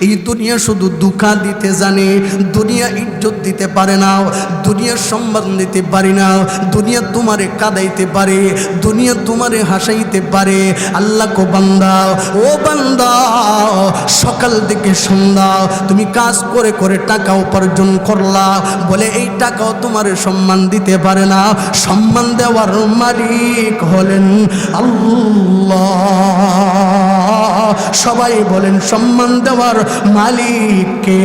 এই দুনিয়া শুধু দুঃখা দিতে জানে, দুনিয়া ইজ্জত দিতে পারে না, দুনিয়ার সম্মান দিতে পারে না, দুনিয়া তোমারে কাঁদাইতে পারে, দুনিয়া তোমারে হাসাইতে পারে। আল্লাহ কো বান্দা, ও বান্দা, সকাল থেকে সন্ধ্যা তুমি কাজ করে করে টাকা উপার্জন করলা বলে এই টাকাও তোমার সম্মান দিতে পারে না। সম্মান দেওয়ার মালিক হলেন আল্লাহ। সবাই বলেন সম্মান দেওয়ার মালিক কে?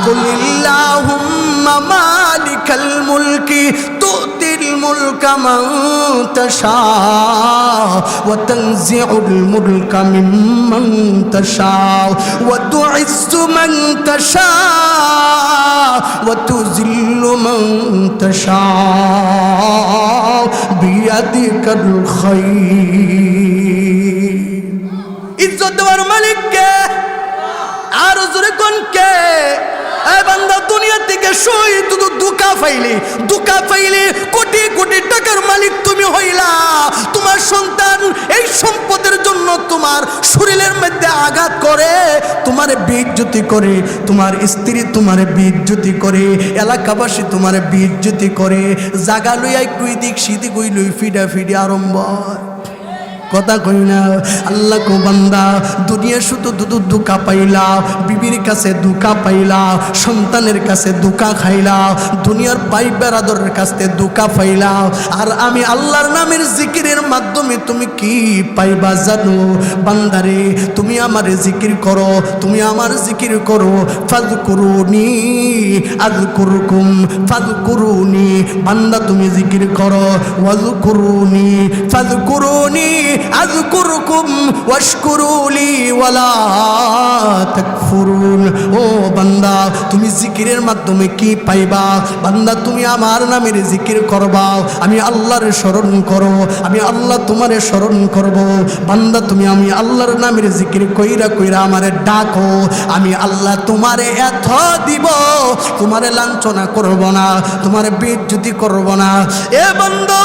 কুলিল্লাহুম্মা মালিকাল মুলকি তুতিল মুলকা মান তাশা ওয়া তানজিউল মুলকা মিম্মান তাশা ওয়া তুইজ্জু মান তাশা ওয়া তুযিল্লু মান তাশা বিয়াদিকাল খায়র। ইজ্জত দেওয়ার মালিক কে? আর জোরে কোন কে? এই বান্দা, দুনিয়া থেকে শুই শুধু দুকা পাইলি, কোটি কোটি টাকার মালিক তুমি হইলা। তোমার সন্তান এই সম্পদের জন্য তোমার শরীরের মধ্যে আঘাত করে, তোমার বেইজ্জতি করে, তোমার স্ত্রী তোমার বেইজ্জতি করে, এলাকাবাসী তোমার বেইজ্জতি করে, জাগা লইয়া একটু এদিক সেদিক লই ফিডা আরম্ভ। কথা কই না? আল্লাহ কো বান্দা, দুনিয়া শুধু দুঃখা পাইলা, বিবির কাছে দুঃখা পাইলা, সন্তানের কাছে দুঃখা খাইলা, দুনিয়ার ভাই বেরাদরের কাছে দুঃখা পাইলা। আর আমি আল্লাহর নামের জিকিরের মাধ্যমে তুমি কি পাইবা জানো? বান্দারে, তুমি আমার জিকির করো, তুমি আমার জিকির করো। ফাযকুরুনি আযকুরকুম, ফাযকুরুনি বান্দা তুমি জিকির করো, ওয়াযকুরুনি ফাযকুরুনি আযকুরকুম ওয়াশকুরুলি ওয়ালা তাকফুরুন। ও বান্দা, তুমি জিকিরের মাধ্যমে কি পাইবা? বান্দা, তুমি আমার নামের জিকির করবা, আমি আল্লাহর স্মরণ করো, আমি আল্লাহ তোমারে স্মরণ করব। বান্দা, তুমি আমি আল্লাহর নামের জিকির কইরা কইরা আমারে ডাকো, আমি আল্লাহ তোমারে এত দিব, তোমারে লাঞ্ছনা করব না, তোমারে বেইজ্জতি করব না। এ বান্দা,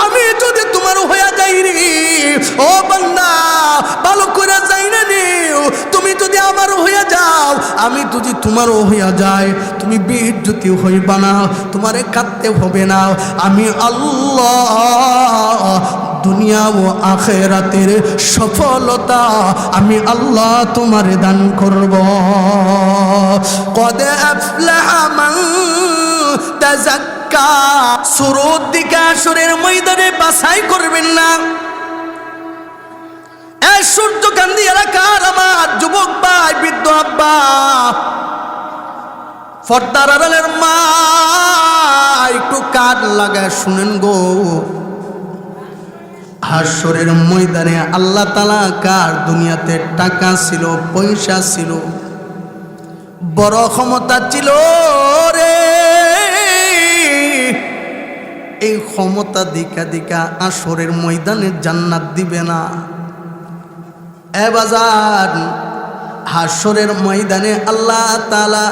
আমি যদি তোমার হইয়া যাই রে, ও বান্দা, ভালো করে যাই না রে, তুমি যদি আমার হইয়া যাও, আমি যদি তোমারও হইয়া যাই, তুমি বেইজ্জতি হইবা না, তোমারে কাঁদতে হবে না। আমি আল্লাহ দুনিয়া ও আখিরাতের সফলতা আমি আল্লাহ তোমারে দান করব। কদ আফলাহা মান তাযাক্কা। শুরুর দিকে আসরের ময়দানে বাছাই করবেন না। এই সূর্যকান্দি এলাকার আমার যুবক ভাই, বৃদ্ধ আব্বা, পর্দার আড়ালের মা, একটু কান লাগায় শুনেন গো। হাসরের ময়দানে আল্লাহ তাআলা কার দুনিয়াতে টাকা ছিল, পয়সা ছিল, বড় ক্ষমতা ছিল রে, এই ক্ষমতা দিকা আসরের ময়দানে জান্নাত দিবে না। এ বাজার, হাসরের ময়দানে আল্লাহ তাআলা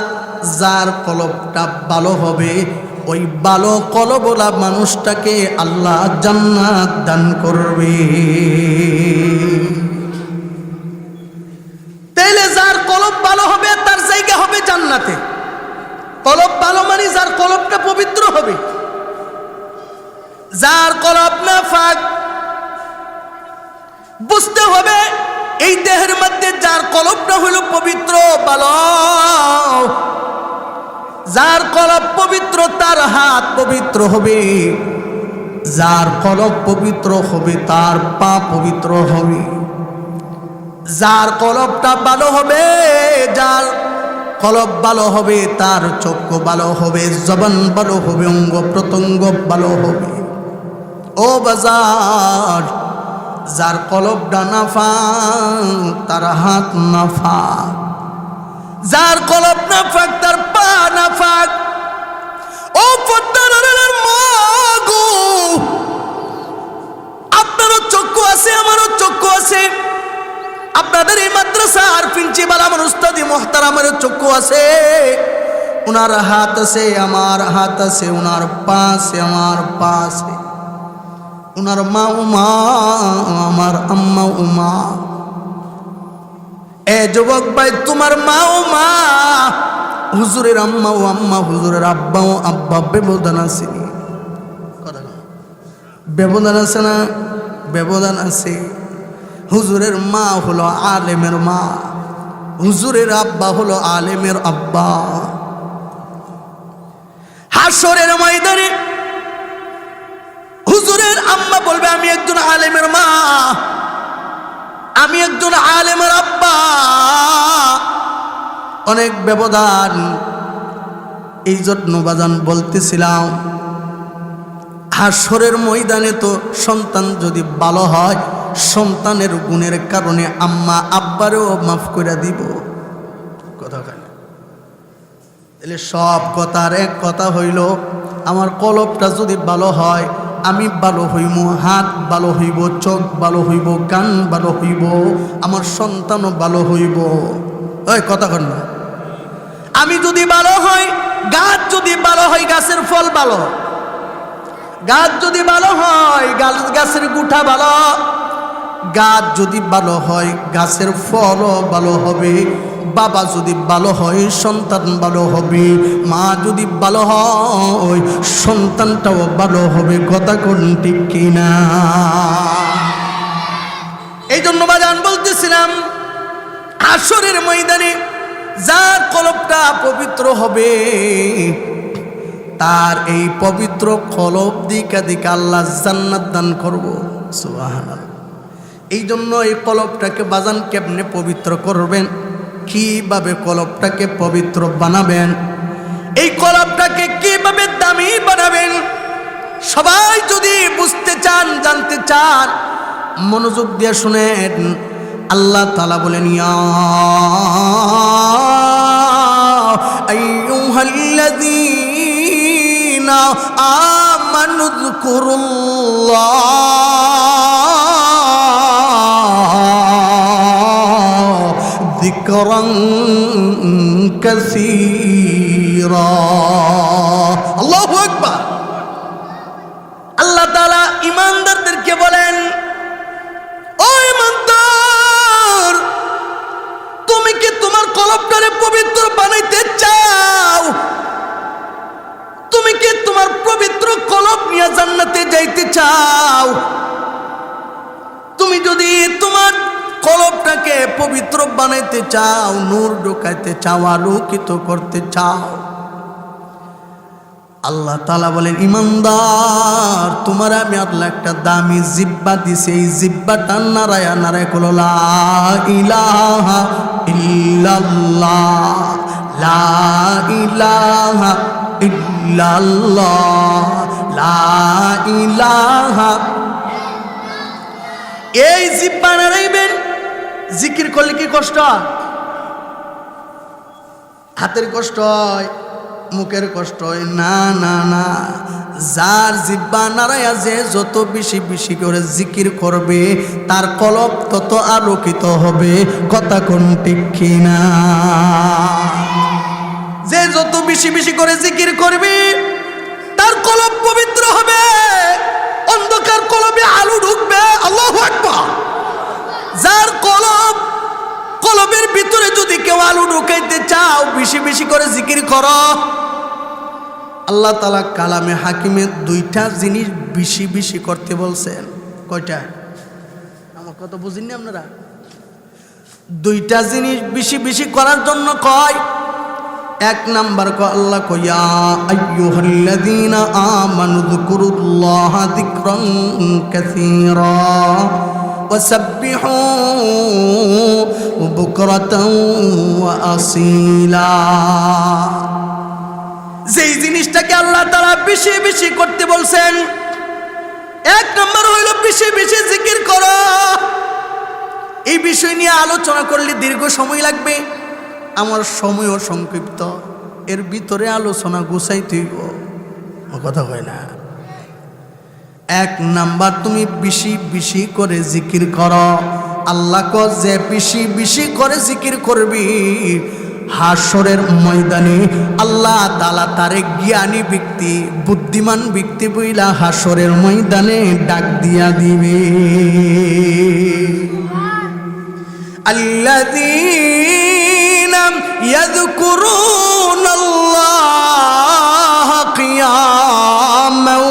যার কলবটা ভালো হবে, ওই ভালো কলবওয়ালা মানুষটাকে আল্লাহ জান্নাত দান করবে। তাইলে যার কলব ভালো হবে তার জায়গা হবে জান্নাতে। কলব ভালো মানে যার কলবটা পবিত্র হবে। যার কলব নাফাক, বুঝতে হবে এই দেহের মধ্যে যার কলবটা হলো পবিত্র, ভালো, যার কলব পবিত্র তার হাত পবিত্র হবে, যার কলব পবিত্র হবে তার পা পবিত্র হবে, যার কলবটা ভালো হবে, যার কলব ভালো হবে তার চক্ষু ভালো হবে, জবান ভালো হবে, অঙ্গ প্রত্যঙ্গ ভালো হবে। ও বাজার, যার কলবটা নাফাক তার হাত নাফাক, যার কলব নাফাক তার পা নাফাক। ও পর্দার আড়ালের মা গো, আপনারও চক্ষু আছে, আমারও চক্ষু আছে, আপনাদের এই মাদ্রাসার প্রিন্সিপাল আমার উস্তাদি মুহতারামের চক্ষু আছে, ওনার হাত আছে, আমার হাত আছে, ওনার পা আছে, আমার পা আছে, ওনার মা তোমার আম্মা ও মা। এ যুবক ভাই, তোমার মা ও মা, হুজুরের আম্মা ও আম্মা, হুজুরের আব্বা ও আব্বা, ব্যবধান আছে, ব্যবধান আছে না? ব্যবধান আছে। হুজুরের মা হলো আলেমের মা, হুজুরের আব্বা হলো আলেমের আব্বা। হাসরের ময়দানে হুজুরের আম্মা বলবে আমি একজন আলেমের মা, আমি একজন আলেমের আব্বা। অনেক ব্যবধান। এই জন্য বাজান বলতেছিলাম, হাসরের ময়দানে তো সন্তান যদি ভালো হয়, সন্তানের গুণের কারণে আম্মা আব্বারেও মাফ করে দিব। কথা কেন? তাহলে সব কথার এক কথা হইল, আমার কলবটা যদি ভালো হয়, আমি ভালো হইব, হাত ভালো হইব, চোখ ভালো হইব, কান ভালো হইব, আমার সন্তানও ভালো হইব। ওই কথা কন না। আমি যদি ভালো হই, গাছ যদি ভালো হয়, গাছের ফল ভালো। গাছ যদি ভালো হয়, গাছের গুঠা ভালো। গাছ যদি ভালো হয়, গাছের ফলও ভালো হবে। বাবা যদি ভালো হয়, সন্তান ভালো হবে। মা যদি ভালো হয়, সন্তানটাও ভালো হবে। কথা কোন ঠিক কিনা? এই জন্য বাজান বলতেছিলাম, হাসরের ময়দানে যার কলবটা পবিত্র হবে, তার এই পবিত্র কলব দিকা দিকা আল্লাহ জান্নাত দান করব। সুবহানাল্লাহ। এই জন্য এই কলবটাকে বাজান কেমনে পবিত্র করবেন, কিভাবে কলবটাকে পবিত্র বানাবেন, এই কলবটাকে কিভাবে দামি বানাবেন, সবাই যদি বুঝতে চান, জানতে চান, মনোযোগ দিয়ে শুনেন। আল্লাহ তাআলা বলেন, ইয়া আইয়ুহাল্লাযীনা আমানু যকুরুল্লাহ যিকরান কাসীরা। আল্লাহু আকবার। আল্লাহ তাআলা ঈমানদারদেরকে বলেন, ও ঈমানদার, তুমি কি তোমার কলবটারে পবিত্র বানাইতে চাও? তুমি কি তোমার পবিত্র কলব নিয়ে জান্নাতে যাইতে চাও? তুমি যদি তোমার কলবটাকে পবিত্র বানাইতে চাও, নূর ঢোকাইতে চাও, আলোকিত করতে চাও, আল্লাহ তাআলা বলেন, ঈমানদার, তোমার আমি আল্লাহ একটা দামি জিহ্বা দিছি। এই জিহ্বাটা নারায়া নারায় কলো লা ইলাহা ইল্লাল্লাহ, লা ইলাহা ইল্লাল্লাহ, লা ইলাহা। এই জিহ্বা নারাইবেন। জিকির করলে কি কষ্ট হয়? হাতের কষ্ট হয়, মুখের কষ্ট হয়? না না না, যার জিহ্বা নারায়া যে যত বেশি বেশি করে জিকির করবে, তার কলব তত আলোকিত হবে। কথা কোন ঠিক কিনা? যে যত বেশি বেশি করে জিকির করবে, তার কলব পবিত্র হবে, অন্ধকার কলবে আলো ঢুকবে। আল্লাহু আকবার। যার কলবের ভিতরে যদি কেউ আলো ঢুকাইতে চাও, বেশি বেশি করে জিকির করো। আল্লাহ তাআলা কালামে হাকিমে দুইটা জিনিস বেশি বেশি করতে বলছেন। কয়টা? আমার কথা বুঝেননি আপনারা? দুইটা জিনিস বেশি বেশি করার জন্য কয়। এক নাম্বার আল্লাহ কয়, ইয়া আইয়ুহাল্লাযীনা আমানু যকুরুল্লাহা যিকরান কাসীরা ওয়াসাব্বিহু বুকরাতাও ওয়া আসীলা। যেই জিনিসটাকে আল্লাহ তাআলা বেশি বেশি করতে বলছেন, এক নম্বর হইল বেশি বেশি জিকির করো। এই বিষয় নিয়ে আলোচনা করলে দীর্ঘ সময় লাগবে, আমার সময়ও সংক্ষিপ্ত। এর ভিতরে আলোচনা গুছাইতে হইব। কথা হয় না? এক নাম্বার, তুমি বেশি বেশি করে জিকির করো। আল্লাহ কো যে বেশি বেশি করে জিকির করবি, হাসরের ময়দানে আল্লাহ তাআলা তারে জ্ঞানী ব্যক্তি, বুদ্ধিমান ব্যক্তি বইলা হাসরের ময়দানে ডাক দিয়া দিবে। আল্লাযীনা ইয়াযকুরুনাল্লাহা কিয়ামান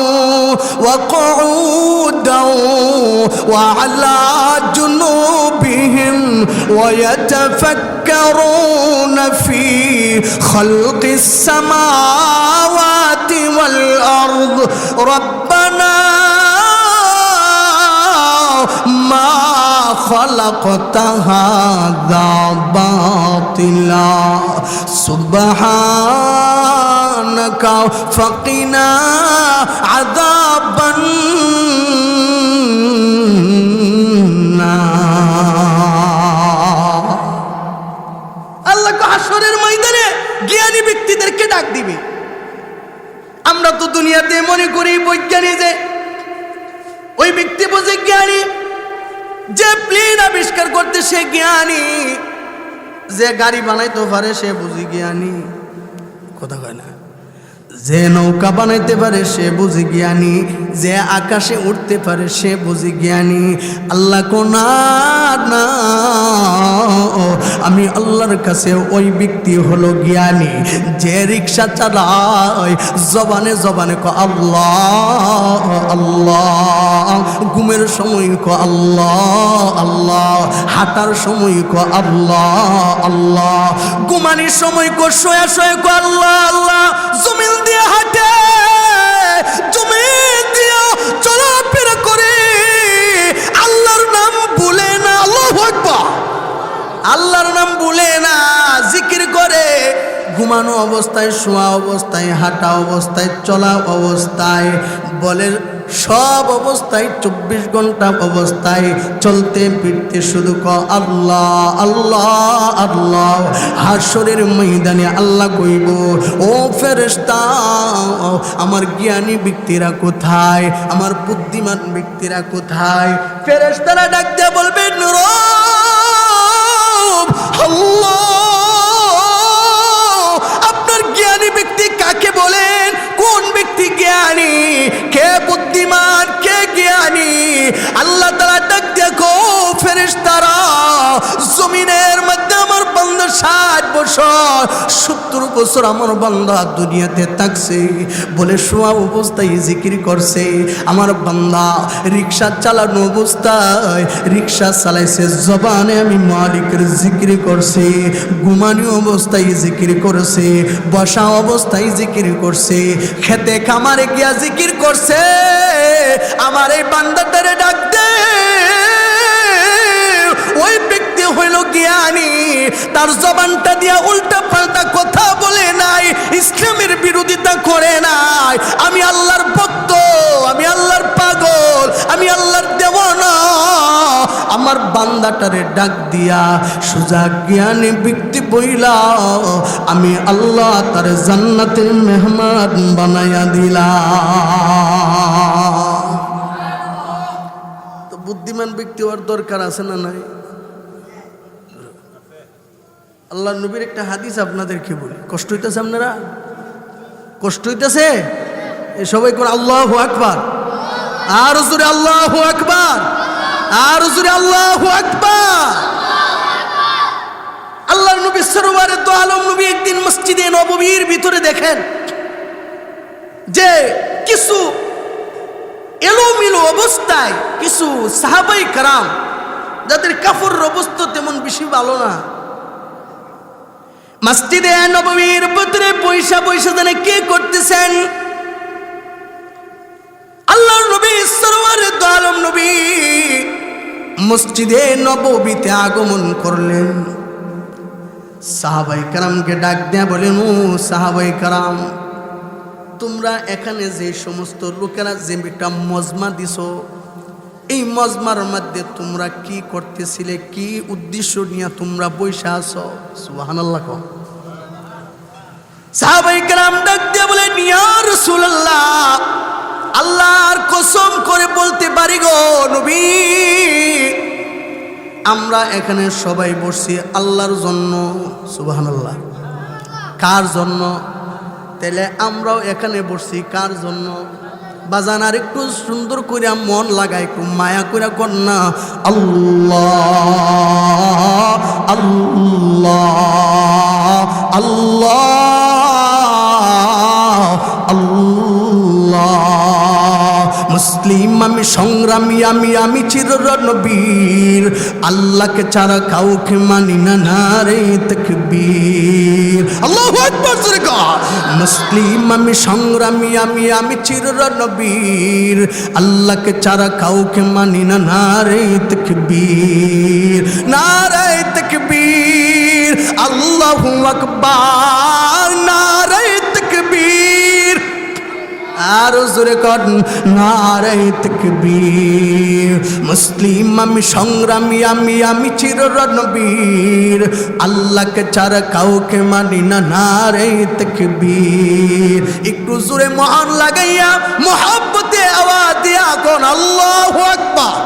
ওয়া কুউদান ওয়া আলা জুনুবিহিম ওয়া ইয়াতাফাক্কারুনা ফি খালকিস সামাওয়াতি ওয়াল আরদ রব্বানা মা খালাকতা হাযা বাতিলা সুবহানাকা ফাকিনা আযাবান নার। আল্লাহ হাশরের ময়দানে জ্ঞানী ব্যক্তিদেরকে ডাক দিবে। আমরা তো দুনিয়াতে মনে করি বৈজ্ঞানিক, যে ওই ব্যক্তি বোঝে জ্ঞানী, যে প্লেন আবিষ্কার করতে সে জ্ঞানী, যে গাড়ি বানাইতে পারে সে বুঝি জ্ঞানী, কথা কয় না, যে নৌকা বানাইতে পারে সে বুঝি জ্ঞানী, যে আকাশে উঠতে পারে সে বুঝি জ্ঞানী। আল্লাহ কোনা না, আমি আল্লাহর কাছে ওই ব্যক্তি হলো জ্ঞানী যে রিক্সা চালায়, জবানে জবানে ক আল্লাহ আল্লাহ, ঘুমের সময় ক আল্লাহ আল্লাহ, হাঁটার সময় ক আল্লাহ আল্লাহ, ঘুমানির সময় ক শোয়া শোয়া ক আল্লাহ আল্লাহ, জমিন দিয়ে হাঁটে, জমিন দিয়ে চলাফেরা করে, আল্লাহর নাম ভুলে না, আল্লাহু আকবার, আল্লাহর নাম ভুলে না, জিকির করে, ঘুমানো অবস্থায়, শোয়া অবস্থায়, হাঁটা অবস্থায়, চলা অবস্থায়, বলে সব অবস্থায়, 24 ঘন্টা অবস্থায়, চলতে ফিরতে শুধু ক আল্লাহ আল্লাহ আল্লাহ। হাশরের ময়দানে আল্লাহ কইব, ও ফেরেশতা, আমার জ্ঞানী ব্যক্তিরা কোথায়, আমার বুদ্ধিমান ব্যক্তিরা কোথায়? ফেরেশতারা ডাক দিয়ে বলবেন, রব আল্লাহ, আপনার জ্ঞানী ব্যক্তি কাকে বলেন? কোন ব্যক্তি জ্ঞানী? কে বুদ্ধিমান, কে জ্ঞানী? আল্লাহ তাআলা ডাক দেখো, ফেরেশতারা, জমিনের মধ্যে আমার বান্দা 60 বছর 70 বছর আমার বান্দা দুনিয়াতে থাকছে, বলে শোয়া অবস্থায় জিকির করছে। আমার বান্দা রিক্সা চালানো অবস্থায় রিক্সা চালাইছে, জবানে আমি মালিকের জিকির করছে, ঘুমানি অবস্থায় জিকির করছে, বসা অবস্থায় জিকির করছে, খেতে খামারে গিয়া জিকির করছে। আমার এই বান্দাটারে ডাক দে, ওই ব্যক্তি হইল জ্ঞানী, তার জবানটা দিয়া উল্টা পাল্টা কথা বলে নাই, ইসলামের বিরোধিতা করে নাই। আমি আল্লাহর ভক্ত, আমি আল্লাহর পাগল, আমি আল্লাহর দেওয়ানা। আমার বান্দাটারে ডাক দিয়া সুজা জ্ঞানী ব্যক্তি বইলা আমি আল্লাহ তার জান্নাতের মেহমান বানাইয়া দিলাম। তো বুদ্ধিমান ব্যক্তি হওয়ার দরকার আছে না নাই? আল্লাহ নবীর একটা হাদিস আপনাদেরকে বলি, কষ্ট হইতেছে? আপনারা কষ্ট হইতেছে? সবাই কোন আল্লাহু আকবার, আর জোরে আল্লাহু আকবার, আর জোরে আল্লাহু আকবার। আল্লাহর নবী সরওয়ারে দো আলম নবী একদিন মসজিদে নববীর ভিতরে দেখেন যে কিছু এলোমেলো অবস্থায় কিছু সাহাবাই کرام যাদের কাফনের অবস্থা তেমন বেশি ভালো না, মসজিদে নববীর ভিতরে পয়সা পয়সা জানে কে করতেছেন। আল্লাহর নবী সরওয়ারে দো আলম নবী মসজিদে নববীতে আগমন করলেন। সাহাবাই کرامকে ডাক দেয়া বলেন, ও সাহাবাই کرام, তোমরা এখানে যে সমস্ত লোকেরা যে একটা মজমা দিছো, এই মজমার মধ্যে তোমরা কি করতেছিলে, কি উদ্দেশ্য নিয়ে তোমরা বসে আছো? সুবহানাল্লাহ। সাহাবাই کرام ডাক দিয়ে বলেন, ইয়া রাসূলুল্লাহ, আল্লাহর কসম করে বলতে পারি গো নবী, আমরা এখানে সবাই বসছি আল্লাহর জন্য। সুবহানাল্লাহ। কার জন্য? তাহলে আমরাও এখানে বসছি কার জন্য? বাজান আর একটু সুন্দর করে মন লাগায়, একটু মায়া করে কর না, আল্লাহ আল্লাহ আল্লাহ আল্লাহ। মুসলিম আমি, সংগ্রামী আমি চিররণবীর, আল্লাহকে ছাড়া কাউকে মানি না, নারে তাকবীর, আল্লাহু আকবার জোরে কর। মুসলিম আমি, সংগ্রামী আমি চিররণবীর, আল্লাহকে ছাড়া কাউকে মানি না, নারে তাকবীর, নারে তাকবীর, আল্লাহু আকবার, নারে তাকবীর, আরো জোরে কর নারে তাকবীর। মুসলিম আমি, সংগ্রামী আমি চিররণবীর, আল্লাহকে ছাড়া কাউকে মানি না, নারে তাকবীর। একটু জোরে মহান লাগাইয়া মোহাব্বতে আওয়াজ দিয়া কোন আল্লাহু আকবার,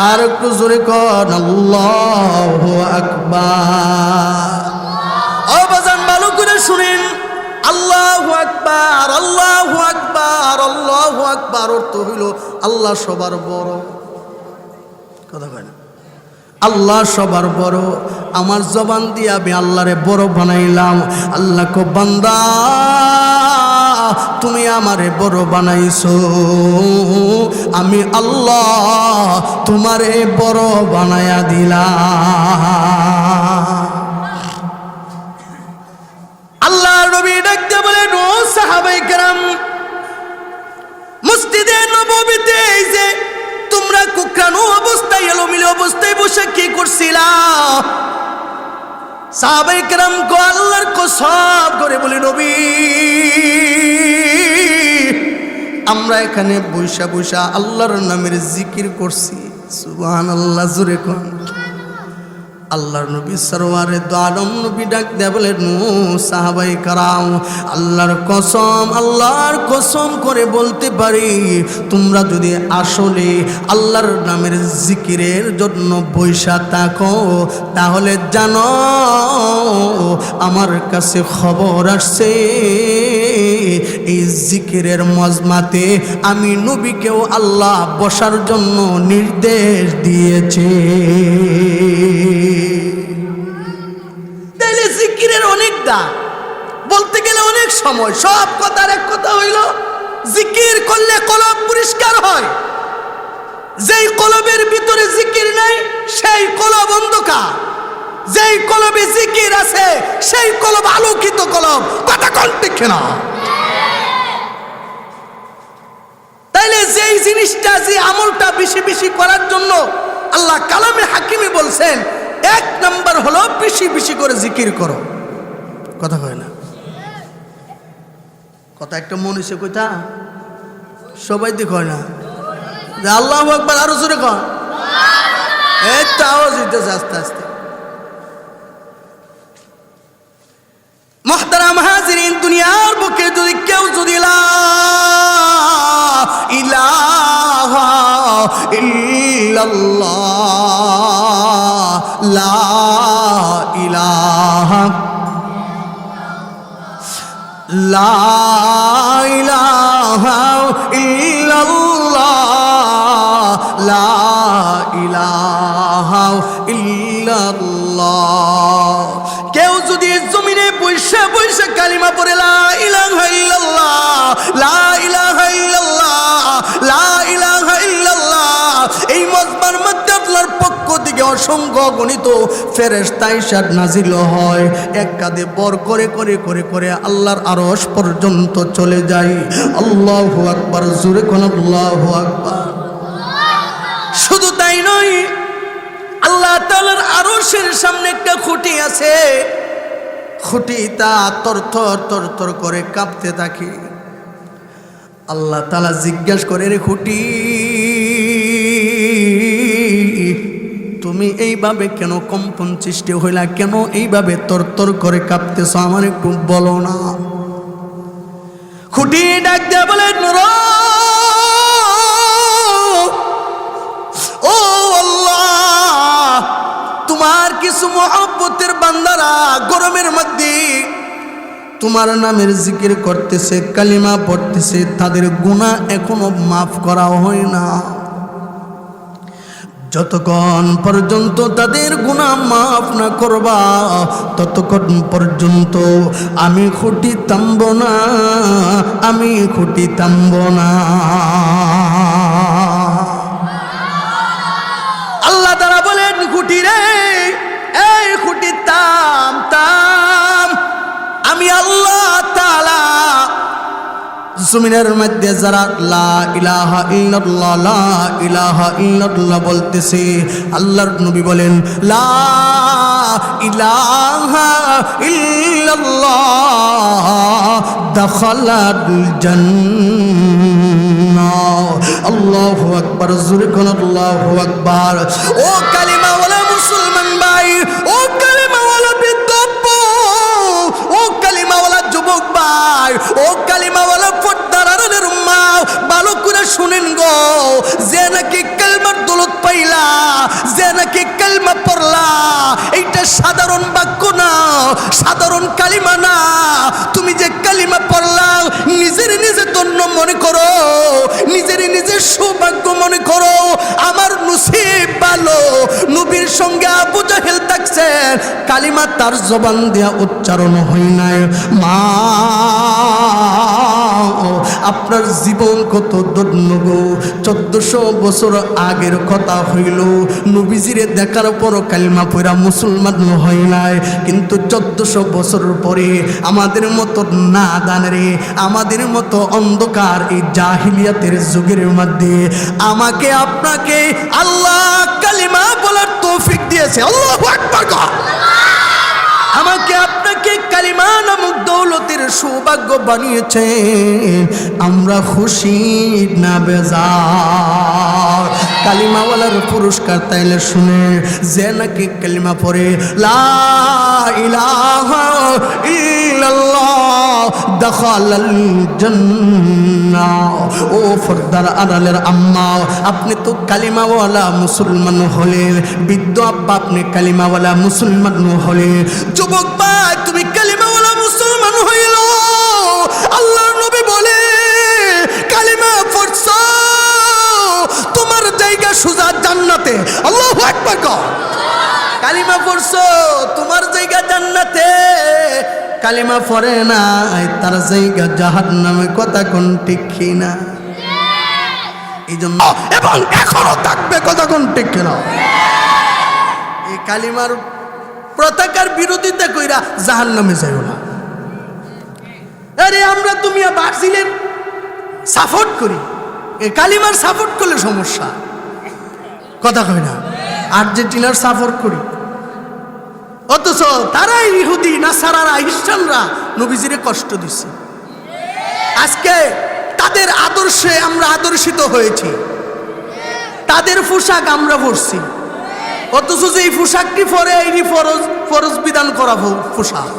আর একটু জোরে কর আল্লাহু আকবার। ও বাজান ভালো করে শুনেন, আল্লাহু আকবার, আল্লাহু আকবার, আল্লাহু আকবার অর্থ হইল আল্লাহ সবার বড়, কথা কয় না, আল্লাহ সবার বড়। আমার জবান দিয়ে আমি আল্লাহরে বড় বানাইলাম। আল্লাহ কো বান্দা তুমি আমারে বড় বানাইছো, আমি আল্লাহ তোমারে বড় বানায়া দিলাম। আল্লাহ নবী ডাকতে বলেন, ও সাহাবায়ে কেরাম, মসজিদে নববীতে এই যে তোমরা কুকরানো অবস্থায়, এলোমেলো অবস্থায় বসে কি করছিলা? সাহাবায়ে কেরাম কো আল্লাহর কসম করে বলে, নবী আমরা এখানে বৈশা বৈশা আল্লাহর নামের জিকির করছি। সুবহানাল্লাহ, জোরে কোন। আল্লাহর নবী সরওয়ারে দো আলম নবী ডাক দেয়া বলেন, ও সাহাবায়ে কেরাম, আল্লাহর কসম করে বলতে পারি, তোমরা যদি আসলে আল্লাহর নামের জিকিরের জন্য বৈশা থাকো, তাহলে জানো আমার কাছে খবর আসছে এই জিকিরের মজমাতে আমি নবীকেও আল্লাহ বসার জন্য নির্দেশ দিয়েছে। তাইলে জিকিরের অনেক দাম, বলতে গেলে অনেক সময়। সব কথার এক কথা হইল, জিকির করলে কলব পরিষ্কার হয়। যেই কলবের ভিতরে জিকির নাই সেই কলব অন্ধকার, যেই কলবে জিকির আছে সেই কলব আলোকিত কলব। কথা কোন ঠিক না? তাইলে যেই জিনিসটা, যে আমলটা বেশি বেশি করার জন্য আল্লাহ কালামে হাকিমে বলছেন, এক নাম্বার হলো বেশি বেশি করে জিকির করো। কথা কয় না? কথা একটা মনে সে কইতা সবাই দি কয় না, আল্লাহু আকবার, আরো জোরে কর। এই তো আওয়াজ হইতেছে আস্তে আস্তে। মুহতারাম হাজিরিন, দুনিয়ার বুকে যদি কেউ যদি লা ইলাহা ইল্লাল্লাহ, লা ইলাহা লা ইলাহা ইল্লাল্লাহ, লা ইলাহা ইল্লাল্লাহ। কেউ যদি জমিনে বৈশা বৈশা কালিমা পড়ে লা ইলাহা ইল্লাল্লাহ, লা ইলাহা ইল্লাল্লাহ, লা ইলাহা ইল্লাল্লাহ, এই মজমার মধ্যে আল্লাহর পক্ষ থেকে অসংখ্য গণিত ফেরেশতা ইরশাদ নাজিল হয়। এক কাঁধে বর করে করে করে করে আল্লাহর আরশ পর্যন্ত চলে যায়। আল্লাহু আকবার, জোরে কোন আল্লাহু আকবার। শুধু তাই নয়, আল্লাহ তাআলার আরশের সামনে একটা খুঁটি আছে, খুঁটিটা তরতর তরতর করে কাঁপতে থাকে। আল্লাহ তাআলা জিজ্ঞাসা করে, রে খুঁটি, তুমি এইভাবে কেন কম্পন সৃষ্টি হইলা, কেন এইভাবে তরতর করে কাঁপতেছ, আমার একটু বলো না। খুঁটি ডাক দেয়া বলে, ও আল্লাহ, তোমার কিছু মহব্বতের বান্দারা গরমের মধ্যে তোমার নামের জিকির করতেছে, কালিমা পড়তেছে, তাদের গুনাহ এখনো মাফ করা হয় না। যতক্ষণ পর্যন্ত তাদের গুনাহ মাফ না করবা ততক্ষণ পর্যন্ত আমি খুঁটি থামব না, আমি খুঁটি থামব না। আল্লাহ তাআলা বলেন, খুঁটি রে, এই খুঁটি থাম থাম। আমি আল্লাহ তাআলা জমিনের মধ্যে যারা লা ইলাহা ইল্লাল্লাহ লা ইলাহা ইল্লাল্লাহ বলতেছে, আল্লাহর নবী বলেন লা ইলাহা ইল্লাল্লাহ দাখালাল জান্নাহ। আল্লাহু আকবার, জোরে কোন আল্লাহু আকবার। ও কালিমাওয়ালা মুসলমান ভাই, ও কালিমাওয়ালা বিদ্যাপ, ও কালিমাওয়ালা যুবক ভাই, ও কালিমাওয়ালা পর্দারের মা, ভালো করে শুনেন গো, যে নাকি কালমার দৌলত পাইলা, যে নাকি কালমা পড়লা, এইটা সাধারণ বাক্য না, সাধারণ কালিমা না। তুমি যে কালিমা পড়লা, নিজের নিজে ধন্য মনে করো, নিজের নিজে সৌভাগ্য মনে করো। আমার নসিব ভালো, নবীর সঙ্গে আবু জাহেল থাকছেন, কালিমা তার জবান দিয়া উচ্চারণ হয় নাই। মা, আপনার জীবন কত ধন্য গো। 1400 বছর আগের কথা হইল, নবীজিরে দেখার পর কালিমা পড়া মুসলমান হয় নাই, কিন্তু 1400 বছর পরে আমাদের মতো না দানরে, আমাদের মতো অন্ধকার এই জাহিলিয়াতের যুগের মধ্যে আমাকে আপনাকে আল্লাহ কালিমা বলার তৌফিক দিয়েছে। আল্লাহু আকবার। আমাকে আপনাকে কালিমা নামক দৌলতের সৌভাগ্য বানিয়েছেন। আমরা খুশি না বেজার? কালিমাওয়ালার পুরস্কার তাইলে শুনে, যে নাকি কালিমা পড়ে লা ইলাহা ইল্লাল্লাহ দাখালাল জান্নাহ। ও ফরদার আড়ালের আম্মা, আপনি তো কালিমাওয়ালা মুসলমান হলেন, বৃদ্ধ আব্বা আপনি কালিমাওয়ালা মুসলমান হলেন, যুবক ভাই তুমি কালিমাওয়ালা মুসলমান হইল। আল্লাহর নবী বলে, কালিমা পড়ছো, তোমার জায়গা সোজা জান্নাতে। আল্লাহু আকবার। কালিমা পড়ছো, তোমার জায়গা জান্নাতে। কালিমা পড়ে নাই, তার জায়গা জাহান্নামে। কথা কোন ঠিক কিনা? এই জন্য এবং এখনো থাকবে, কথা কোন ঠিক কিনা? এই কালিমার পতাকার বিরোধিতা কইরা জাহান্নামে যাইও না। আরে আমরা তুমি ব্রাজিলের সাপোর্ট করি, এই কালিমার সাপোর্ট করলে সমস্যা। কথা কই না? আর্জেন্টিনার সাপোর্ট করি, অথচ তারাই ইহুদি নাসারারা খ্রিস্টানরা নবীজিরে কষ্ট দিচ্ছে। আজকে তাদের আদর্শে আমরা আদর্শিত হয়েছি, তাদের পোশাক আমরা পরছি, অথচ যে এই পোশাকটি পরে এই ফরজ বিধান করা পোশাক।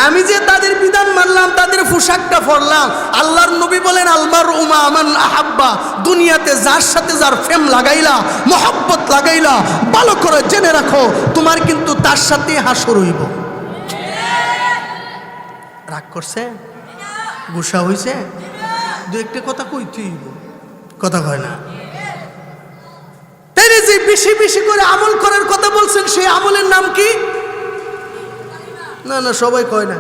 আমি যে তাদের বিধান মানলাম, তাদের পোশাকটা পরলাম। আল্লাহর নবী বলেন আলমার উমা আমান আহাব্বা, দুনিয়াতে যার সাথে যার প্রেম লাগাইলা, মহব্বত লাগাইলা, ভালো করে জেনে রাখো তোমার কিন্তু তার সাথে হাসর হইব। রাগ করছে, গুসা হইছে, দু একটা কথা কইতে হইব। কথা কয় না? তাই যে বেশি বেশি করে আমল করার কথা বলছেন, সেই আমলের নাম কি? না না, সবাই কয় না।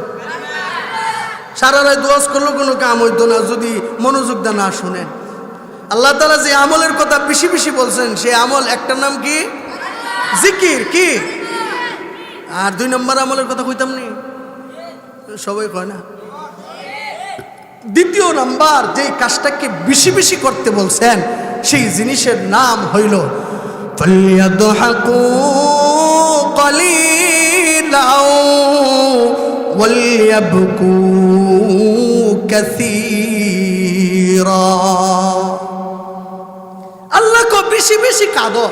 সারা রাত দোয়াজ করলেও কোনো কাম হইতো না যদি মনোযোগ দা না শোনেন। আল্লাহ তাআলা যে আমলের কথা বেশি বেশি বলছেন, সেই আমল একটার নাম কি? জিকির। কি? আর 2 নম্বর আমলের কথা কইতাম নি, সবাই কয় না। দ্বিতীয় নাম্বার যে কাজটাকে বেশি বেশি করতে বলছেন, সেই জিনিসের নাম হইল ফালিয়াদহাকু কালিলাও ওয়ালিয়াবকু কাসীরা। আল্লাহ কো বেশি বেশি কাঁদো,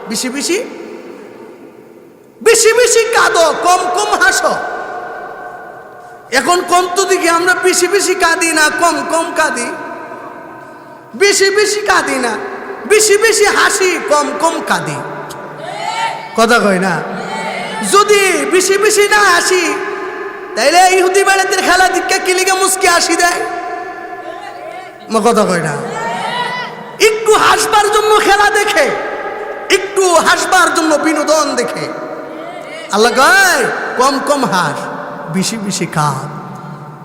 বেশি বেশি বেশি বেশি কাঁদো, কম কম হাসো। এখন কম তো দেখি আমরা বেশি বেশি কাঁদি না, কম কম কাঁদি। বেশি বেশি কাঁদি না, বেশি বেশি হাসি, কম কম কাঁদি। কথা কয় না? যদি বেশি বেশি না হাসি, তাইলে ইহুদি বেড়াতের খেলা দীক্ষা কি লিগে মুস্কি হাসি দেয়? কথা কয় না। একটু হাসবার জন্য খেলা দেখে, একটু হাসবার জন্য বিনোদন দেখে। আল্লাহ কয় কম কম হাস, বেশি বেশি খা।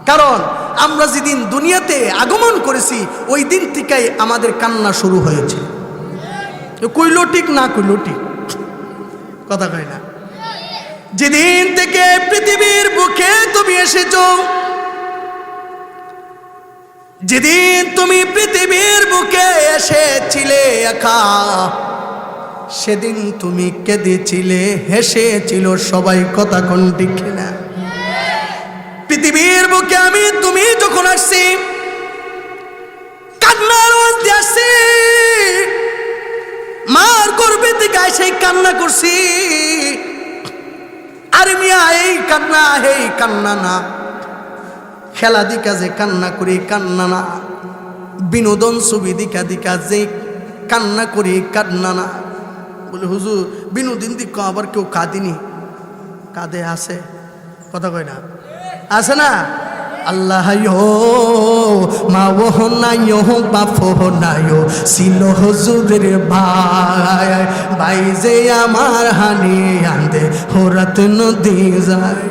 কারণ আমরা যেদিন দুনিয়াতে আগমন করেছি ওই দিন থেকেই আমাদের কান্না শুরু হয়েছে। কইল ঠিক না কইল ঠিক? কথা কয় না। যেদিন থেকে পৃথিবীর বুকে তুমি এসেছো, যেদিন তুমি পৃথিবীর বুকে এসেছিলে একা, সেদিন তুমি কেঁদেছিলে, হেসেছিল সবাই। কথা কোন ঠিক না? পৃথিবীর বুকে আমি তুমি যখন আসছি কান্নার আওয়াজ দিয়ে আসছি, মার গর্ভে থেকে সেই কান্না করছি। আর মিয়া এই কান্না না, খেলা দিকা যে কান্না করি কান্না না, বিনোদন ছবি দিকা যে কান্না করি কান্না না। বলে হুজুর বিনোদন দিক আবার কেউ কাঁদিনি? কাঁদে আছে। কথা কয় না? আছে না? আল্লাহ মা ওহ নাই বাপ নাই ছিল হুজুরের ভাই, ভাই যে আমার হানি আন্দে হোরাত নদী যায়।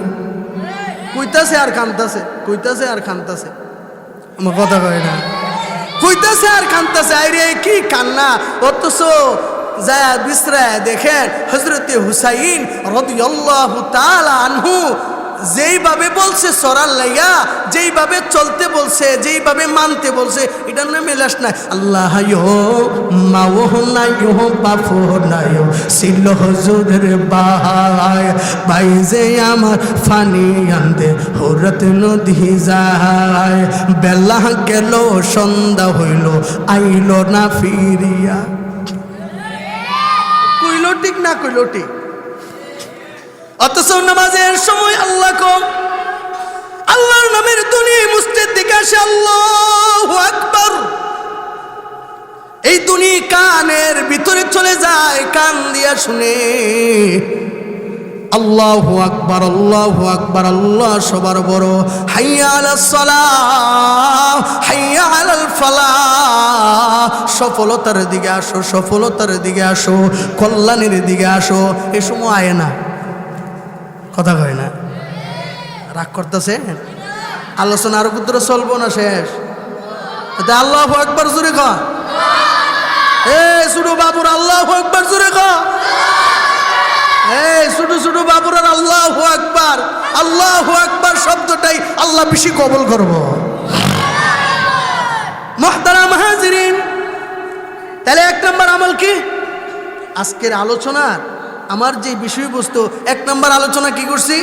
কইতাছে আর কান্তাছে, কইতাছে আর কান্তাছে। আমার কথা কয় না? কইতাছে আর কান্তাছে। আরে কি কান্না! অথচ যায় বিশ্রায় দেখেন হযরতে হুসাইন রাদিয়াল্লাহু তাআলা আনহু যেইভাবে বলছে সরার লাইয়া, যেইভাবে চলতে বলছে, যেইভাবে মানতে বলছে, এটার নামে লাশ নাই। আল্লাহ মাও নাই বাপ নাই ছিল হুজুরের ভাই, ভাই যে আমার ফানি আনতে হোরাত নদী যায়। বেলা গেল সন্ধ্যা হইল আইল না ফিরিয়া। কইল ঠিক না কইল ঠিক? অথচ নামাজের সময় আল্লাহ কম, আল্লাহর নামের ধ্বনি মসজিদ দিকে আসে আল্লাহু আকবার। এই ধ্বনি কানের ভিতরে চলে যায়, কান দিয়া শুনে আল্লাহু আকবার, আল্লাহু আকবার, আল্লাহ সবার বড়। হাইয়া আলাস সালাহ, হাইয়া আলাল ফালাহ। সফলতার দিকে আসো, সফলতার দিকে আসো, কল্যাণের দিকে আসো। এ সময় আয় না। কথা কয় না? রাগ করতেছে? আলোচনা আরো পুত্র চলবো না, শেষ। আল্লাহু আকবার জোরে কর। এই ছোট বাবুর আল্লাহু আকবার জোরে কর। এই ছোট ছোট বাবুর আল্লাহু আকবার, আল্লাহু আকবার শব্দটাই আল্লাহ বেশি কবুল করব। মুহতারাম হাজিরিন, তাহলে এক নম্বর আমল কি? আজকের আলোচনার আমার যে বিষয়বস্তু, এক নম্বর আলোচনা কি করছি?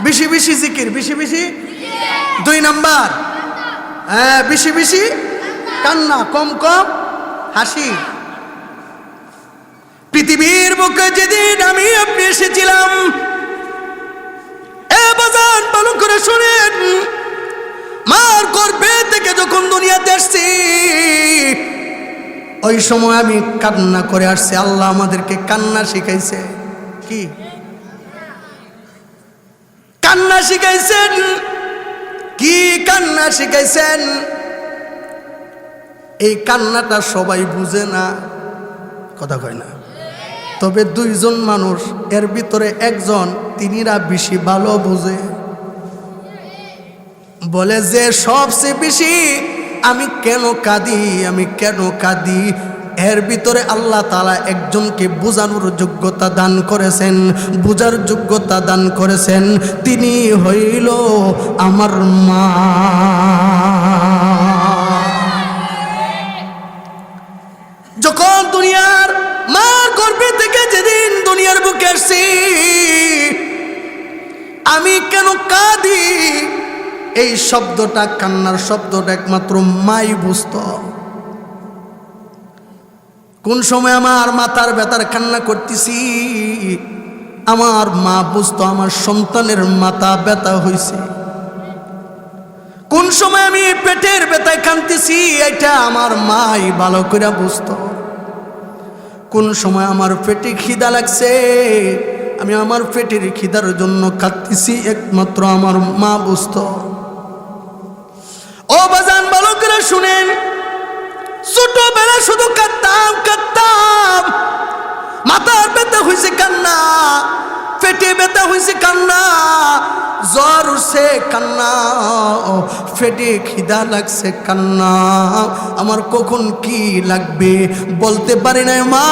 বেশি বেশি জিকির, বেশি বেশি। দুই নম্বর বেশি বেশি কান্না, কম কম হাসি। পৃথিবীর বুকে যেদিন আমি আপনি এসেছিলাম, এ বাজান ভালো করে শুনেন, মার গর্ভে থেকে যখন দুনিয়াতে আসছি ওই সময় আমি কান্না করে আসছি। আল্লাহ আমাদেরকে কান্না শিখাইছে। কি কান্না শিখাইছেন? কি কান্না শিখাইছেন? এই কান্নাটা সবাই বুঝে না। কথা কয় না? তবে দুইজন মানুষ, এর ভিতরে একজন তিনিরা বেশি ভালো বুঝে। বলে যে সবচেয়ে বেশি আমি কেন কাঁদি, আমি কেন কাঁদি, এর ভিতরে আল্লাহ তাআলা একজনকে বোঝানোর যোগ্যতা দান করেছেন, বুঝার যোগ্যতা দান করেছেন। তিনি হইল আমার মা। যখন দুনিয়ার মার গর্ভে থেকে যেদিন দুনিয়ার বুকে আসছি, আমি কেন কাঁদি, এই শব্দটা, কান্নার শব্দটা একমাত্র মাই বুঝত। কোন সময় আমার মাথার ব্যথার কান্না করতেছি, আমার মা বুঝতো আমার সন্তানের মাথা ব্যথা হয়েছে। কোন সময় আমি পেটের ব্যথায় কাঁদতেছি, এটা আমার মাই ভালো করে বুঝতো। কোন সময় আমার পেটে খিদা লাগছে, আমি আমার পেটের খিদার জন্য কাঁদতেছি, একমাত্র আমার মা বুঝতো। ও বাজান বালকরা শুনেন, ছোটবেলা শুধু কাঁদতাম, মাথার ব্যথা হয়েছে কান্না, পেটে ব্যথা হয়েছে কান্না, জ্বর উঠছে কান্না, পেটে খিদা লাগছে কান্না, আমার কখন কি লাগবে বলতে পারি না মা,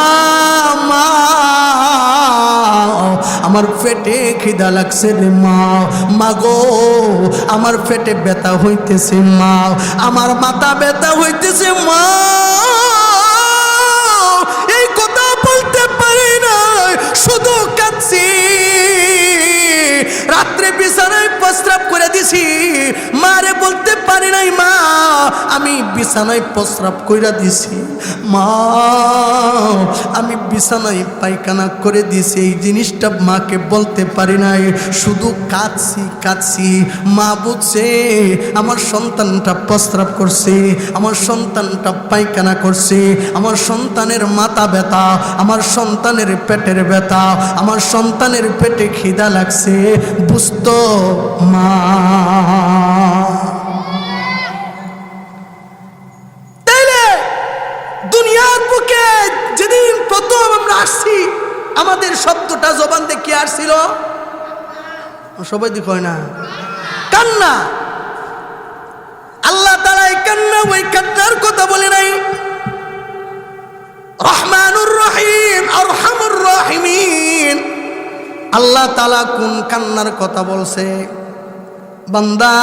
আমার পেটে খিদা লাগছে রে মা, মাগো আমার পেটে ব্যথা হইতেছে মা, আমার মাথা ব্যথা হইতেছে মা, এই কথা বলতে পারি না, শুধু কাঁদছি। রাত্রে বিছানায় প্রস্রাব করে দিছি, মারে বলতে পারি নাই মা আমি বিছানায় প্রস্রাব করে দিছি, মা আমি বিছানায় পায়খানা করে দিছি, এই জিনিসটা মাকে বলতে পারি নাই, শুধু কাঁদছি। মা বুঝছে আমার সন্তানটা প্রস্রাব করছে, আমার সন্তানটা পায়খানা করছে, আমার সন্তানের মাথা ব্যথা, আমার সন্তানের পেটের ব্যথা, আমার সন্তানের পেটে খিদা লাগছে, বুঝতো মা। তাইলে দুনিয়ার বুকে যেদিন প্রথম আমরা আসছি, আমাদের শব্দটা জবান দিয়ে কি আসছিল? সবাই দি কয় না, কান্না। আল্লাহ তাআলা এই কান্না, ওই কান্নার কথা বলে নাই। রহমানুর রহিম আরহামুর রাহিমিন, আল্লাহ তাআলা কোন কান্নার কথা বলছে? বান্দা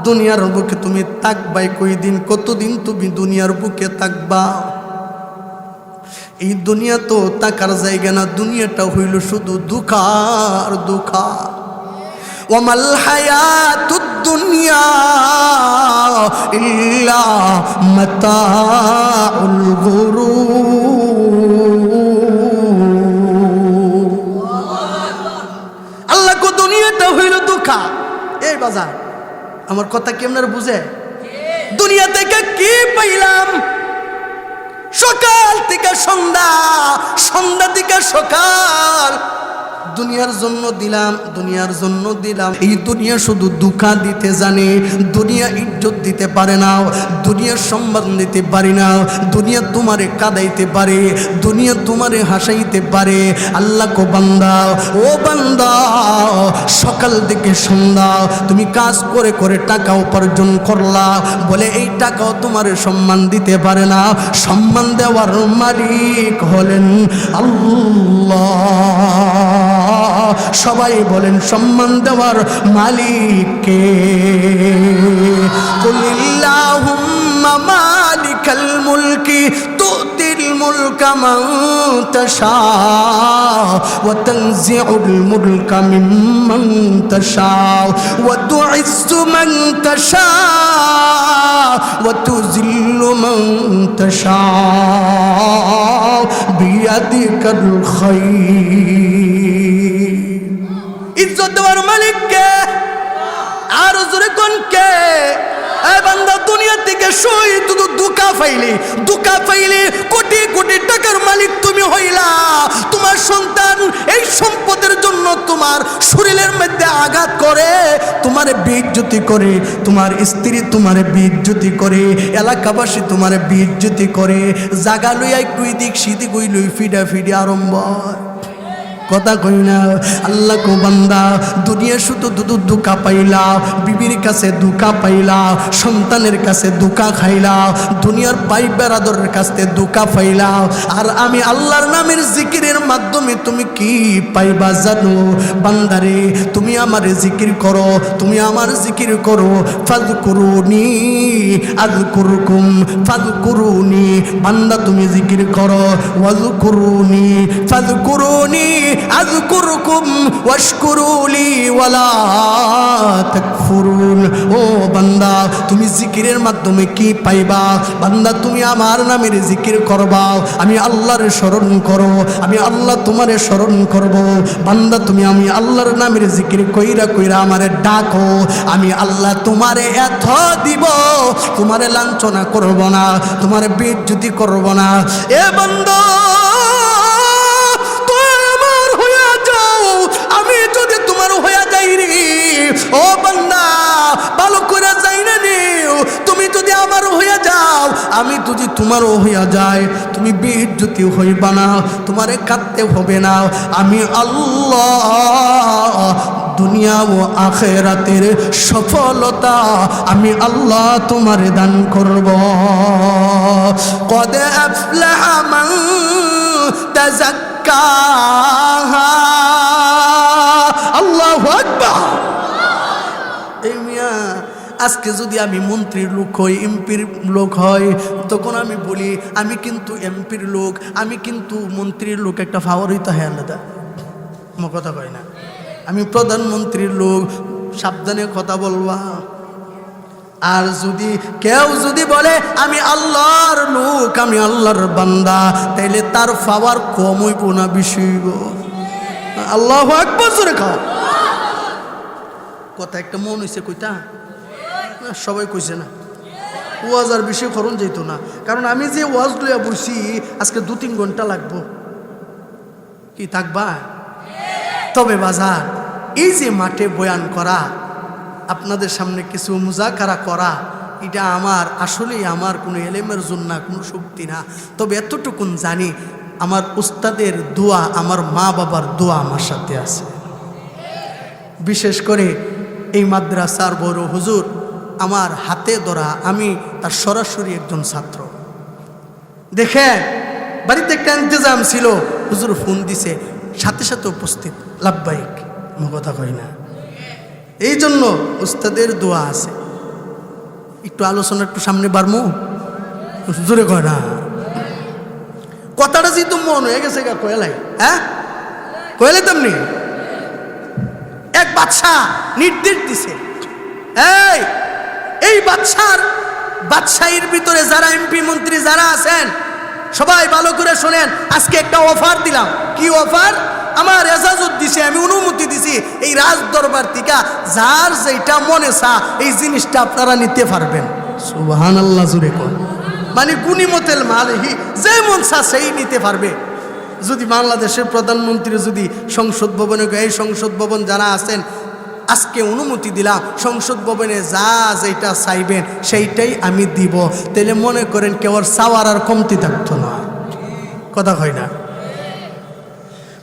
দুনিয়ার বুকে তুমি থাকবাই কয়দিন, কতদিন তুমি দুনিয়ার বুকে থাকবা? এই দুনিয়া তো থাকার জায়গা না, দুনিয়াটা হইল শুধু দুঃখার দুঃখা। ওয়ামাল হায়াতুদ দুনিয়া ইল্লা মাতাউল গুরুর। আল্লাহ কো দুনিয়াটা হইল দুঃখা। এই বাজার আমার কথা কেমন বুঝে? দুনিয়া থেকে কি পাইলাম? সকাল থেকে সন্ধ্যা, সন্ধ্যা থেকে সকাল, দুনিয়ার জন্য দিলাম, দুনিয়ার জন্য দিলাম। এই দুনিয়া শুধু দুঃখা দিতে জানে, দুনিয়া ইজ্জত দিতে পারে না, দুনিয়ার সম্মান দিতে পারে না, দুনিয়া তোমারে কাঁদাইতে পারে, দুনিয়া তোমারে হাসাইতে পারে। আল্লাহ কো বান্দা, ও বান্দা, সকাল থেকে সন্ধ্যা তুমি কাজ করে করে টাকা উপার্জন করলা, বলে এই টাকাও তোমার সম্মান দিতে পারে না। সম্মান দেওয়ার মালিক হলেন আল্লাহ। সবাই বলেন সম্মান দেওয়ার মালিক কে? কুলিল্লাহুম্মা মালিকাল মুলকি তুতিল মুলকা মান তাশা ওয়া তানজিউল মুলকা মিম্মান তাশা ওয়া তুইজ্জু মান তাশা ওয়া তুযিল্লু মান তাশা বিয়াদিকাল খায়র। ইজ্জত দেওয়ার মালিক কে? আর জোরে কোন কে? এই বান্দা দুনিয়া থেকে শুই তুই দুঃখা পাইলি, কোটি কোটি টাকার মালিক তুমি হইলা, তোমার সন্তান এই সম্পদের জন্য তোমার শরীরের মধ্যে আঘাত করে, তোমার বেইজ্জতি করে, তোমার স্ত্রী তোমার বেইজ্জতি করে, এলাকাবাসী তোমার বেইজ্জতি করে, জাগা লইয়া কুই দিক সিদিক কই লই ফিডা আরম্ভ। কথা কই না? আল্লাহ কো বান্দা দুনিয়া শুধু দুঃখা পাইলা, বিবির কাছে দুঃখা পাইলা, সন্তানের কাছে দুঃখা খাইলা, দুনিয়ার ভাই বেরাদরের কাছে দুঃখা পাইলা, আর আমি আল্লাহর নামের জিকিরের মাধ্যমে তুমি কি পাইবা জানো? বান্দারে তুমি আমার জিকির করো, তুমি আমার জিকির করো। ফাযকুরুনি আযকুরকুম, ফাযকুরুনি বান্দা তুমি জিকির করো, ওয়াযকুরুনি ফাযকুরুনি আযকুরকুম ওয়াশকুরুলি ওয়ালা তাকফুরুন। ও বান্দা তুমি জিকিরের মাধ্যমে কি পাইবা? বান্দা তুমি আমার নামের জিকির করবা, আমি আল্লাহর স্মরণ করো, আমি আল্লাহ তোমারে স্মরণ করব। বান্দা তুমি আমি আল্লাহর নামের জিকির কইরা কইরা আমারে ডাকো, আমি আল্লাহ তোমারে এত দিব, তোমারে লাঞ্ছনা করব না, তোমারে বেইজ্জতি করব না। এ বান্দা আমি যদি তোমারও হইয়া যায়, তুমি বেইজ্জতি হইবা না, তোমারে কাঁদতে হবে না। আমি আল্লাহ দুনিয়া ও আখিরাতের সফলতা আমি আল্লাহ তোমারে দান করব। কদ আফলাহা মান তাযাক্কা, আল্লাহু আকবার। এই মিয়া আজকে যদি আমি মন্ত্রীর লোক হই, এমপির লোক হয়, তখন আমি বলি আমি কিন্তু এমপির লোক, আমি কিন্তু মন্ত্রীর লোক, একটা ফাওয়ার হইতে হয় আলাদা। আমার কথা কয় না, আমি প্রধানমন্ত্রীর লোক, সাবধানে কথা বলবা। আর যদি কেউ যদি বলে আমি আল্লাহর লোক, আমি আল্লাহর বান্দা, তাইলে তার পাওয়ার কম হইব না বেশি হইব? আল্লাহু আকবার জোরে খাও। কথা একটা মন হইছে কইতা, সবাই কইছে না। ওয়াজ আর বেশি খরচ যেত না, কারণ আমি যে ওয়াজ লইয়া বসি আজকে 2-3 ঘন্টা লাগবো। কি থাকবা? তবে বাজার এই যে মাঠে বয়ান করা, আপনাদের সামনে কিছু মুজাকারা করা, এটা আমার আসলেই আমার কোনো এলেমের জন্য না, কোনো শক্তি না। তবে এতটুকুন জানি আমার উস্তাদের দোয়া, আমার মা বাবার দোয়া আমার সাথে আছে। বিশেষ করে এই মাদ্রাসার বড় হুজুর আমার হাতে ধরা, আমি তার সরাসরি একজন ছাত্র। দেখেন বাড়িতে একটা ইন্তজাম ছিল, হুজুর ফোন দিছে, সাথে সাথে উপস্থিত, লাভবাহিক। কথা কই না, এই জন্য উস্তাদের দোয়া আছে। একটু আলোচনা একটু সামনে বাড়মু, জোরে কয় না। কথাটা যেহেতু মন হয়ে গেছে গা কয়লাই, হ্যাঁ কয়লাই তেমনি। এক বাদশাহ নির্দেশ দিছে, এই বাদশাহীর ভিতরে যারা এমপি মন্ত্রী যারা আছেন সবাই ভালো করে শোনেন। আজকে একটা অফার দিলাম। কি অফার? আমার এজাজত দিছে, আমি অনুমতি দিছি, এই রাজ দরবার থেকে যার যেটা মনে চা এই জিনিসটা আপনারা নিতে পারবেন। সুবহানাল্লাহ জুরে কোন, মানে গুনিমতেল মালহি, যে মন চা সেই নিতে পারবে। যদি বাংলাদেশের প্রধানমন্ত্রী যদি সংসদ ভবনে, এই সংসদ ভবন যারা আছেন আজকে অনুমতি দিলাম, সংসদ ভবনে যা যেটা চাইবেন সেইটাই আমি দিব, তাহলে মনে করেন কেউ চাওয়ার আর কমতি থাকতো না। কথা হয় না?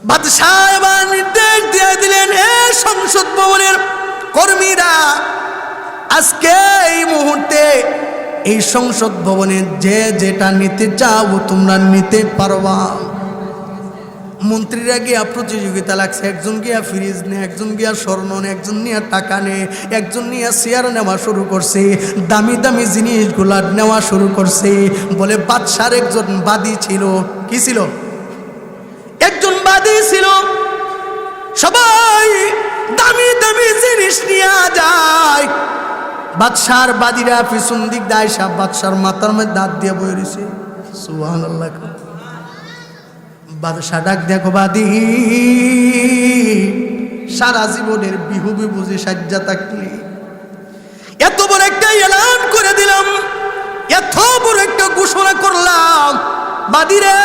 বাদশাহ এবার নির্দেশ দিয়ে দিলেন, সংসদ ভবনের কর্মীরা আজকে এই মুহূর্তে এই সংসদ ভবনে যে যেটা নিতে চাও তোমরা নিতে পারবা। মন্ত্রীরা গিয়া প্রতিযোগিতা লাগছে, একজন গিয়া ফ্রিজ নেয়, একজন গিয়া স্বর্ণ নেয়, একজন নিয়ে টাকা নেয়, একজন নিয়ে চেয়ার নেওয়া শুরু করছে, দামি দামি জিনিসগুলা নেওয়া শুরু করছে। বলে বাদশার একজন বাদী ছিল। কি ছিল? একজন বাদী ছিল। সবাই দামি দামি জিনিস নিয়ে যায়। বাদশার বাদীরা পিছন দিক দেয়, সব বাদশার মাথার মধ্যে দাঁত দিয়ে বয়ে রয়েছে। সুবহানাল্লাহ। বাদশাহ ডাক দেখো, বাদী সারা জীবনের বিহুবি বুঝি সাজ্জা থাকলি, এত বড় একটা এলান করে দিলাম, এত বড় একটা ঘোষণা করলাম, বাদীরে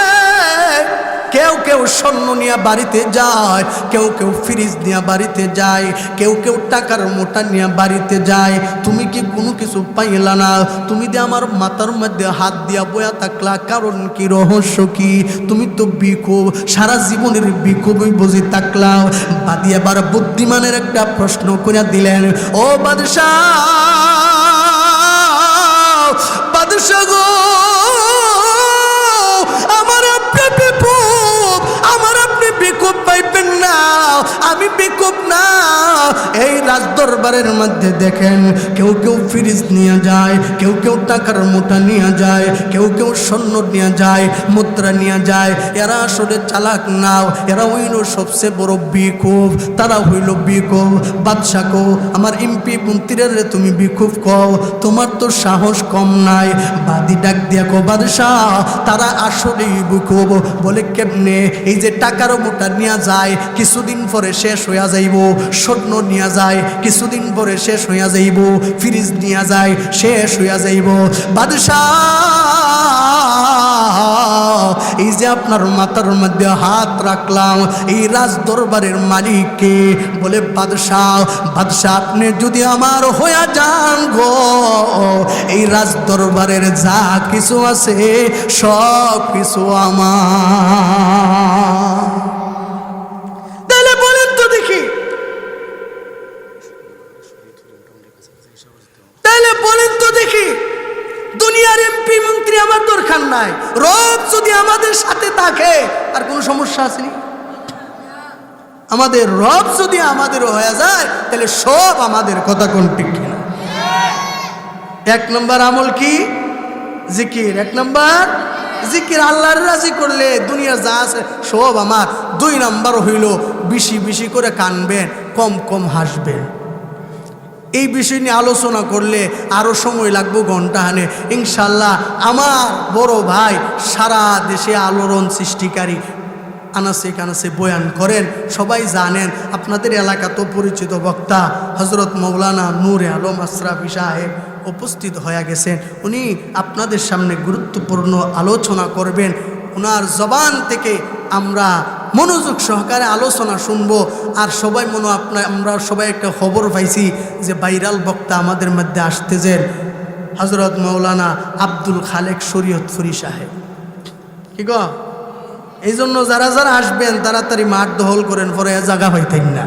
কেউ কেউ স্বর্ণ নিয়ে বাড়িতে যায়, কেউ কেউ ফ্রিজ নিয়ে বাড়িতে যায়, কেউ কেউ টাকার মোটা নিয়ে বাড়িতে যায়। তুমি কি কোনো কিছু পাইলা না? তুমি যে আমার মাথার মধ্যে হাত দিয়া বয়া থাকলা, কারণ কি, রহস্য কি? তুমি তো বিক্ষোভ, সারা জীবনের বিক্ষোভই বুঝি থাকলাম। বাদী এবার বুদ্ধিমানের একটা প্রশ্ন করে দিলেন, ও বাদশাহ, বাদশাহ গো, আমি বিক্ষোভ না। এই রাজদরবারের মধ্যে দেখেন কেউ কেউ ফ্রিজ নিয়ে যায়, কেউ কেউ টাকার মোটা নিয়ে যায়, কেউ কেউ স্বর্ণ নিয়ে যায়, মুদ্রা নিয়ে যায়। এরা আসলে চালাক নাও, এরা হইল সবচেয়ে বড় বিক্ষোভ, তারা হইল বিক্ষোভ। বাদশা কো, আমার এমপি মন্ত্রীরা তুমি বিক্ষোভ কও, তোমার তো সাহস কম নাই। বাদী ডাক দিয়া কো, বাদশাহ তারা আসলেই বিক্ষোভ। বলে কেমনে? এই যে টাকার মোটা নিয়ে যায়, কিছুদিন পরে শেষ হইয়া যাইব, স্বর্ণ নিয়ে যায়, কিছুদিন পরে শেষ হইয়া যাইব। ফ্রিজ নিয়ে যায়, শেষ হইয়া যাইব। বাদশাহ, এই যে আপনার মাথার মধ্যে হাত রাখলাম, এই রাজ দরবারের মালিককে বলে বাদশাহ, বাদশাহ আপনি যদি আমার হইয়া যান গো, এই রাজ দরবারের যা কিছু আছে সব কিছু আমার। তাহলে বলেন তো দেখি, তাহলে বলেন তো দেখি, দুনিয়ার এমপি মন্ত্রী আমার দরকার নাই, রব যদি আমাদের সাথে থাকে আর কোনো সমস্যা আসেনি? আমাদের রব যদি আমাদের হয়ে যায় তাহলে সব আমাদের, কথা কোন ঠিক কিনা? এক নম্বর আমল কি? জিকির। এক নম্বর জিকির, আল্লাহর রাজি করলে দুনিয়া যা আছে সব আমার। দুই নম্বর হইল বেশি বেশি করে কানবেন, কম কম হাসবেন। এই বিষয় নিয়ে আলোচনা করলে আরও সময় লাগবে, ঘন্টাখানে। ইনশাল্লাহ আমার বড় ভাই সারা দেশে আলোড়ন সৃষ্টিকারী, আনাসে কানাসে বয়ান করেন, সবাই জানেন। আপনাদের এলাকা তো পরিচিত বক্তা হজরত মৌলানা নূরে আলম আশরাফি সাহেব উপস্থিত হয়ে গেছেন। উনি আপনাদের সামনে গুরুত্বপূর্ণ আলোচনা করবেন। ওনার জবান থেকে আমরা মনোযোগ সহকারে আলোচনা শুনবো। আর সবাই আমরা সবাই একটা খবর পাইছি যে ভাইরাল বক্তা আমাদের মধ্যে আসতেছেন হজরত মৌলানা আব্দুল খালেক শরীয়তপুরী সাহেব। কি গো, এই জন্য যারা যারা আসবেন তাড়াতাড়ি মাঠ দখল করেন, পরে জায়গা পাইতেন না,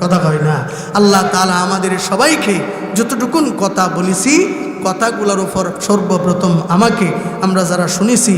কথা কয় না। আল্লাহ তাআলা আমাদের সবাইকে যতটুকুন কথা বলেছি কথাগুলোর উপর সর্বপ্রথম আমাকে, আমরা যারা শুনেছি